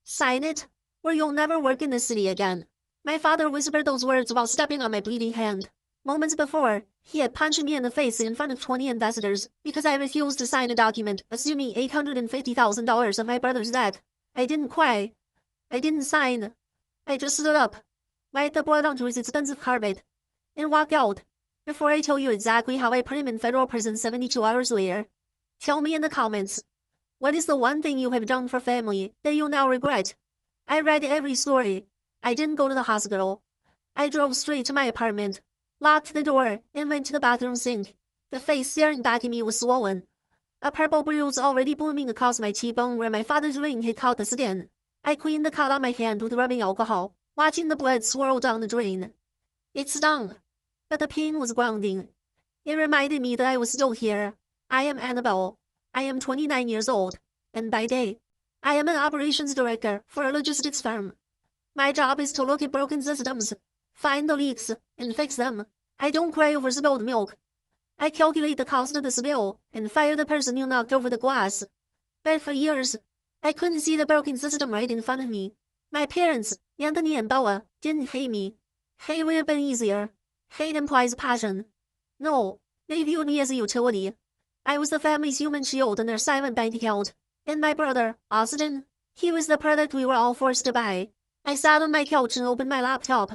Sign it, or you'll never work in the city again. My father whispered those words while stepping on my bleeding hand. Moments before, he had punched me in the face in front of 20 ambassadors because I refused to sign a document assuming $850,000 of my brother's debt. I didn't cry. I didn't sign. I just stood up, wiped the blood onto his expensive carpet, and walked out. Before I tell you exactly how I put him in federal prison 72 hours later, tell me in the comments, what is the one thing you have done for family that you now regret? I read every story. I didn't go to the hospital. I drove straight to my apartment, locked the door, and went to the bathroom sink. The face staring back at me was swollen. A purple bruise already blooming across my cheekbone where my father's ring had caught the skin. I cleaned the cut on my hand with rubbing alcohol, watching the blood swirl down the drain. It stung, but the pain was grounding. It reminded me that I was still here. I am Annabelle. I am 29 years old, and by day, I am an operations director for a logistics firm. My job is to look at broken systems, find the leaks, and fix them. I don't cry over spilled milk. I calculate the cost of the spill and fire the person who knocked over the glass. But for years, I couldn't see the broken system right in front of me. My parents, Anthony and Bella, didn't hate me. Hate would have been easier. Hate implies passion. No, they viewed me as a utility. I was the family's human shield and their silent bank account. And my brother, Austin, he was the product we were all forced to buy. I sat on my couch and opened my laptop.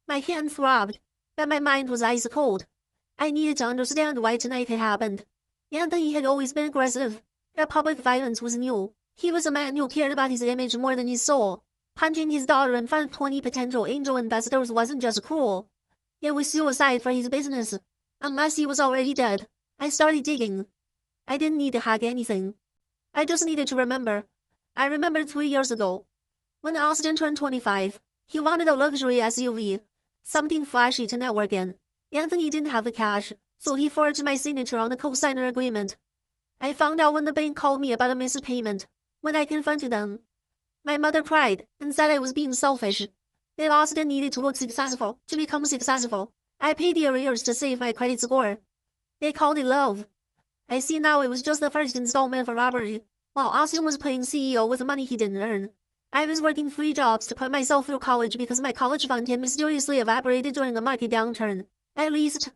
My hand throbbed, but my mind was ice cold. I needed to understand why tonight had happened. Anthony had always been aggressive, but public violence was new. He was a man who cared about his image more than his soul. Punching his daughter in front of 20 potential angel investors wasn't just cruel. It was suicide for his business. Unless he was already dead. I started digging. I didn't need to hack anything. I just needed to remember. I remembered 3 years ago. When Austin turned 25, he wanted a luxury SUV. Something flashy to network in. Anthony didn't have the cash, so he forged my signature on the co-signer agreement. I found out when the bank called me about a missed payment. When I confronted them, my mother cried and said I was being selfish. That Austin needed to look successful to become successful. I paid the arrears to save my credit score. They called it love. I see now it was just the first installment for robbery, while Austin was playing CEO with money he didn't earn. I was working 3 jobs to put myself through college because my college fund had mysteriously evaporated during a market downturn. At least,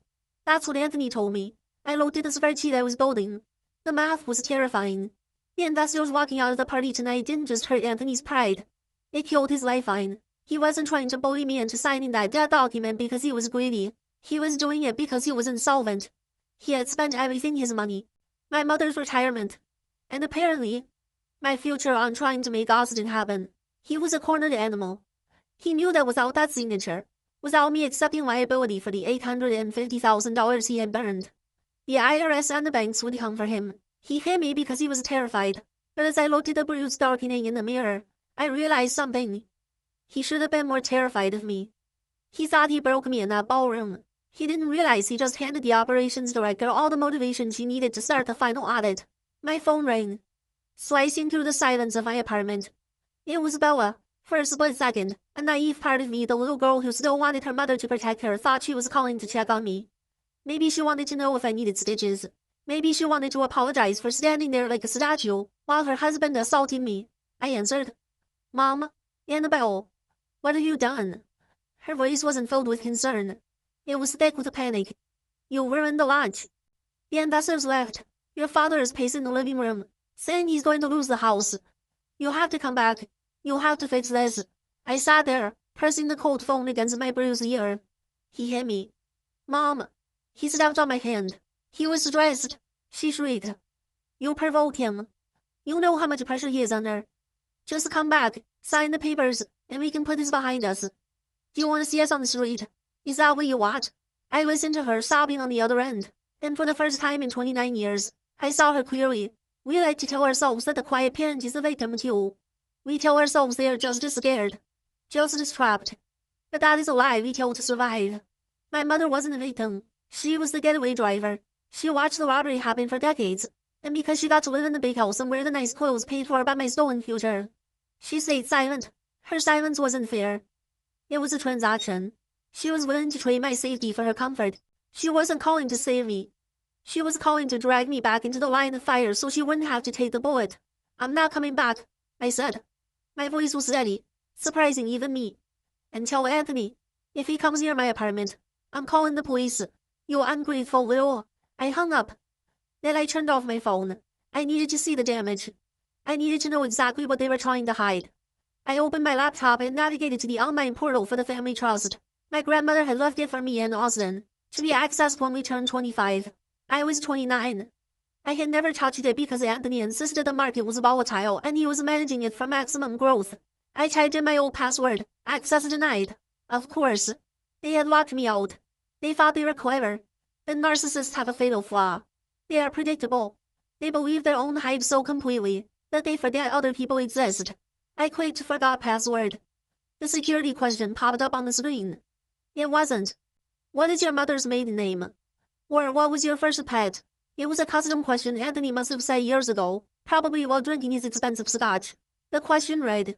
that's what Anthony told me. I looked at the spreadsheet I was building. The math was terrifying. The investors walking out of the party tonight didn't just hurt Anthony's pride. It killed his lifeline. He wasn't trying to bully me into signing that debt document because he was greedy. He was doing it because he was insolvent. He had spent everything his money, my mother's retirement, and apparently, my future on trying to make Austin happen. He was a cornered animal. He knew that without that signature, without me accepting liability for the $850,000 he had burned, the IRS and the banks would come for him. He hit me because he was terrified, but as I looked at the bruise darkening in the mirror, I realized something. He should have been more terrified of me. He thought he broke me in that ballroom. He didn't realize he just handed the operations director all the motivation she needed to start the final audit. My phone rang, slicing through the silence of my apartment. It was Bella. For a split second, a naive part of me, the little girl who still wanted her mother to protect her, thought she was calling to check on me. Maybe she wanted to know if I needed stitches. Maybe she wanted to apologize for standing there like a statue while her husband assaulted me. I answered, "Mom, Annabelle, what have you done?" Her voice wasn't filled with concern. It was thick with panic. "You ruined the lunch. The investors left. Your father is pacing the living room, saying he's going to lose the house. You'll have to come back. You'll have to fix this." I sat there, pressing the cold phone against my bruised ear. He hit me. "Mom!" He stepped on my hand. He was stressed. She shrieked. "You provoked him. You know how much pressure he is under. Just come back, sign the papers, and we can put this behind us. Do you want to see us on the street? Is that what you want?" I listened to her sobbing on the other end, and for the first time in 29 years, I saw her clearly. We like to tell ourselves that the quiet parent is the victim too. We tell ourselves they are just as scared, just as trapped. But that is a lie we tell to survive. My mother wasn't a victim. She was the getaway driver. She watched the robbery happen for decades, and because she got to live in the big house and wear the nice clothes paid for by my stolen future, she stayed silent. Her silence wasn't fair. It was a transaction. She was willing to trade my safety for her comfort. She wasn't calling to save me. She was calling to drag me back into the line of fire so she wouldn't have to take the bullet. "I'm not coming back," I said. My voice was steady, surprising even me. And tell Anthony, if he comes near my apartment, I'm calling the police. You ungrateful little. I hung up. Then I turned off my phone. I needed to see the damage. I needed to know exactly what they were trying to hide. I opened my laptop and navigated to the online portal for the family trust. My grandmother had left it for me and Austin, to be accessed when we turned 25. I was 29. I had never touched it because Anthony insisted the market was volatile and he was managing it for maximum growth. I typed in my old password, access denied. Of course. They had locked me out. They thought they were clever. But narcissists have a fatal flaw. They are predictable. They believe their own hype so completely that they forget other people exist. I clicked forgot password. The security question popped up on the screen. It wasn't. What is your mother's maiden name? Or what was your first pet? It was a custom question Anthony must have said years ago, probably while drinking his expensive scotch. The question read,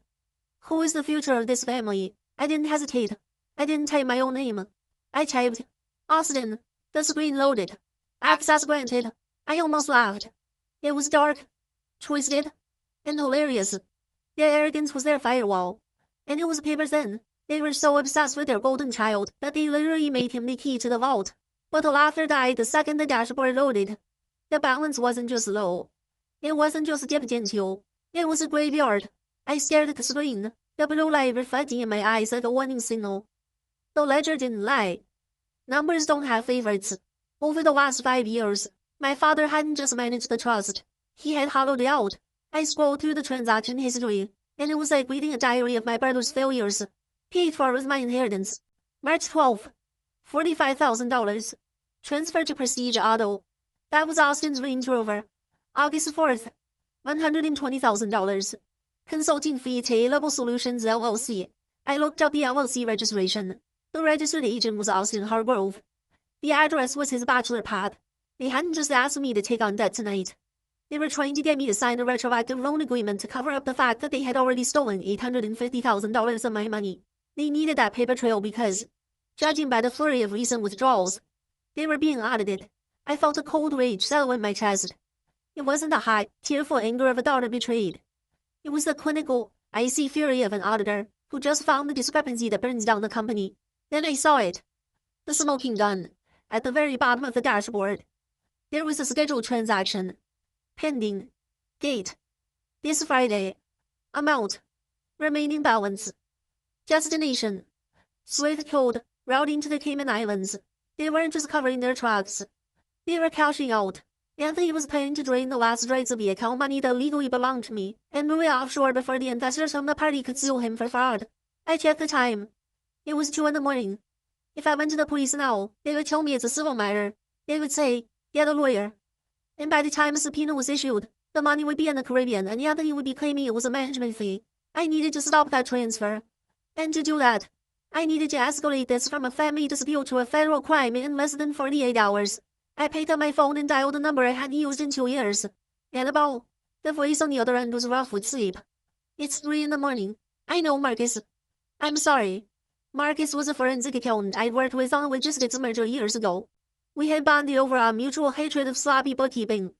who is the future of this family? I didn't hesitate. I didn't type my own name. I typed, Austin. The screen loaded. Access granted. I almost laughed. It was dark, twisted, and hilarious. Their arrogance was their firewall. And it was paper thin. They were so obsessed with their golden child that they literally made him the key to the vault. But the laughter died the second the dashboard loaded. The balance wasn't just low. It wasn't just dipped into. It was a graveyard. I stared at the screen, the blue light reflecting in my eyes like a warning signal. The ledger didn't lie. Numbers don't have favorites. Over the last 5 years, my father hadn't just managed the trust. He had hollowed it out. I scrolled through the transaction history, and it was like reading a diary of my brother's failures. Paid for with my inheritance. March 12th. $45,000. Transfer to Prestige Auto. That was Austin's Range Rover. August 4th. $120,000. Consulting fee to A-Level Solutions LLC. I looked up the LLC registration. The registered agent was Austin Hargrove. The address was his bachelor pad. They hadn't just asked me to take on debt tonight. They were trying to get me to sign a retroactive loan agreement to cover up the fact that they had already stolen $850,000 of my money. They needed that paper trail because, judging by the flurry of recent withdrawals, they were being audited. I felt a cold rage settle in my chest. It wasn't the hot, tearful anger of a daughter betrayed. It was the clinical, icy fury of an auditor who just found the discrepancy that burns down the company. Then I saw it. The smoking gun. At the very bottom of the dashboard. There was a scheduled transaction. Pending. Date. This Friday. Amount. Remaining balance. Destination. Swift code. Routing to the Cayman Islands. They weren't just covering their tracks. They were cashing out. Anthony was planning to drain the last dregs of the account money that legally belonged to me and move it offshore before the investors from the party could sue him for fraud. I checked the time. It was 2 in the morning. If I went to the police now, they would tell me it's a civil matter. They would say, get a lawyer. And by the time a subpoena was issued, the money would be in the Caribbean and Anthony would be claiming it was a management fee. I needed to stop that transfer. And to do that, I needed to escalate this from a family dispute to a federal crime in less than 48 hours. I picked up my phone and dialed a number I hadn't used in 2 years. Annabelle. The voice on the other end was rough with sleep. It's 3 in the morning. I know, Marcus. I'm sorry. Marcus was a forensic accountant I'd worked with on a logistics merger years ago. We had bonded over our mutual hatred of sloppy bookkeeping.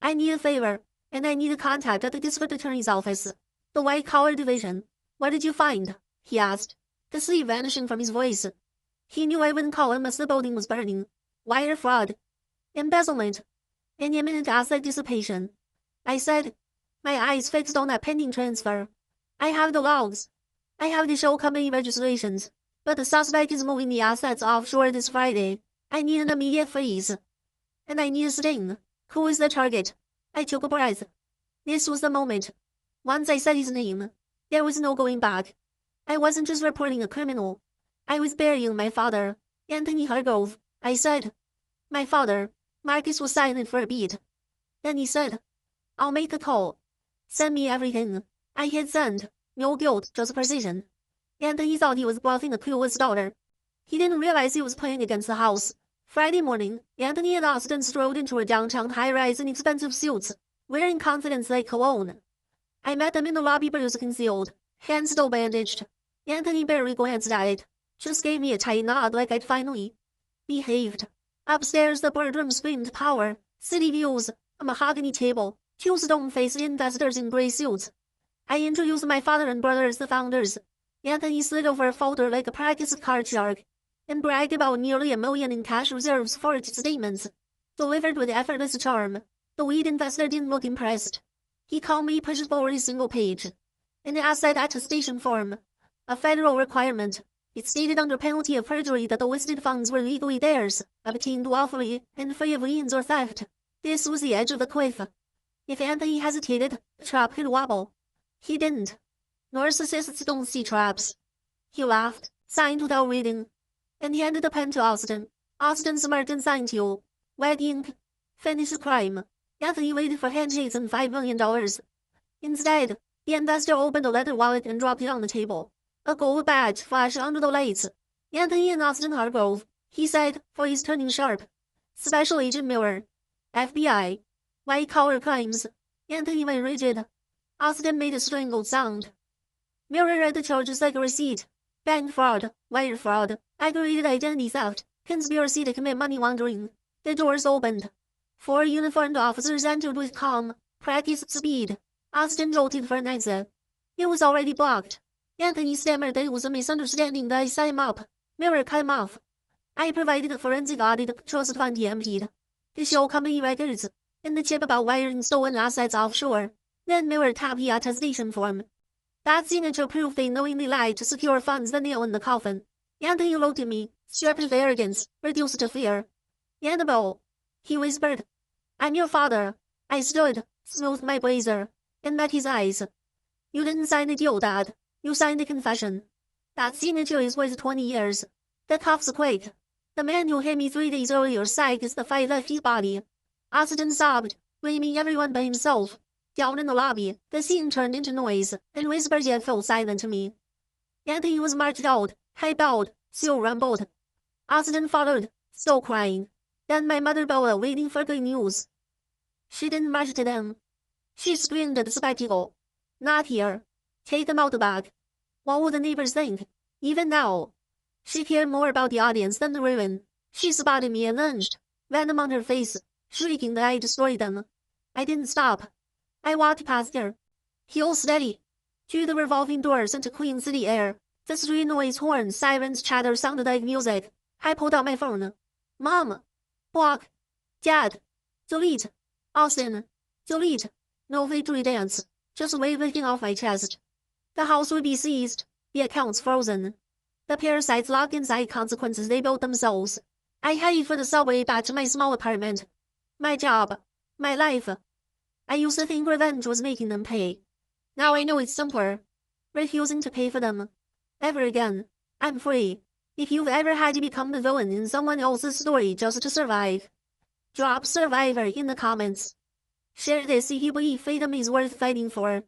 I need a favor, and I need a contact at the district attorney's office. The white-collar division. What did you find? He asked, the sleep vanishing from his voice. He knew I wouldn't call him as the building was burning. Wire fraud. Embezzlement. And imminent asset dissipation. I said, my eyes fixed on that pending transfer. I have the logs. I have the show company registrations. But the suspect is moving the assets offshore this Friday. I need an immediate freeze. And I need a sting. Who is the target? I took a breath. This was the moment. Once I said his name, there was no going back. I wasn't just reporting a criminal. I was burying my father, Anthony Hargrove. I said, my father. Marcus was silent for a beat. Then he said, I'll make a call. Send me everything. I hit send. No guilt, just precision. Anthony thought he was bluffing a clueless daughter. He didn't realize he was playing against the house. Friday morning, Anthony and Austin strode into a downtown high-rise in expensive suits, wearing confidence like cologne. I met them in the lobby, bruise concealed, hands still bandaged. Anthony barely glanced at it, just gave me a tight nod like I'd finally behaved. Upstairs, the boardroom screamed power, city views, a mahogany table, 2 stone-faced investors in gray suits. I introduced my father and brother as the founders. Anthony slid over a folder like a practiced card shark and bragged about nearly $1 million in cash reserves for its statements, delivered with effortless charm. The lead investor didn't look impressed. He calmly pushed forward a single page. An asset attestation form. A federal requirement. It stated under penalty of perjury that the listed funds were legally theirs, obtained lawfully, and free of liens or theft. This was the edge of the cliff. If Anthony hesitated, the trap could wobble. He didn't. Narcissists don't see traps. He laughed, signed without reading, and handed the pen to Austin. Austin smirked and signed to wet ink. Finish the crime. Anthony waited for handshakes and $5 million. Instead, the investor opened a leather wallet and dropped it on the table. A gold badge flashed under the lights. Anthony and Austin Hargrove, he said, voice turning sharp. Special Agent Miller. FBI. White-collar crimes. Anthony went rigid. Austin made a strangled sound. Miller read the charges like a receipt. Bank fraud, wire fraud, aggravated identity theft, conspiracy to commit money laundering. The doors opened. 4 uniformed officers entered with calm, practiced speed. Austin jolted for an exit. It was already blocked. Anthony stammered that it was a misunderstanding that I set him up. Miller cut him off. I provided a forensic audit, trust fund he emptied. To show company records, and the chip about wiring stolen assets offshore. Then Miller tapped the attestation form. That signature proof they knowingly lied to secure funds the nail in the coffin. Anthony looked at me, stripped of arrogance, reduced to fear. Annabelle, he whispered. I'm your father. I stood, smoothed my blazer, and met his eyes. You didn't sign the deal, Dad. You signed a confession. That signature is worth 20 years. The cuffs quaked. The man who hit me 3 days earlier sighed as the fight left his body. Austin sobbed, blaming everyone but himself. Down in the lobby, the scene turned into noise, and whispers yet fell silent to me. Anthony was marched out. I bowed, still rumbled. Austin followed, still crying. Then my mother Bella waiting for good news. She didn't march to them. She screamed at the spectacle. Not here. Take them out back. What would the neighbors think? Even now. She cared more about the audience than the ruin. She spotted me and lunged, venom on her face, shrieking that I destroyed them. I didn't stop. I walked past her. Heel steady. Through the revolving doors into Queen City air. The street noise, horns, sirens, chatter sounded like music. I pulled out my phone. Mom. Block. Dad. Delete. Austin. Delete. No victory dance. Just weight lifting off my chest. The house would be seized. The accounts frozen. The parasites locked inside consequences they built themselves. I headed for the subway back to my small apartment. My job. My life. I used to think revenge was making them pay. Now I know it's simpler. Refusing to pay for them. Ever again. I'm free. If you've ever had to become the villain in someone else's story just to survive, drop survivor in the comments. Share this if you believe freedom is worth fighting for.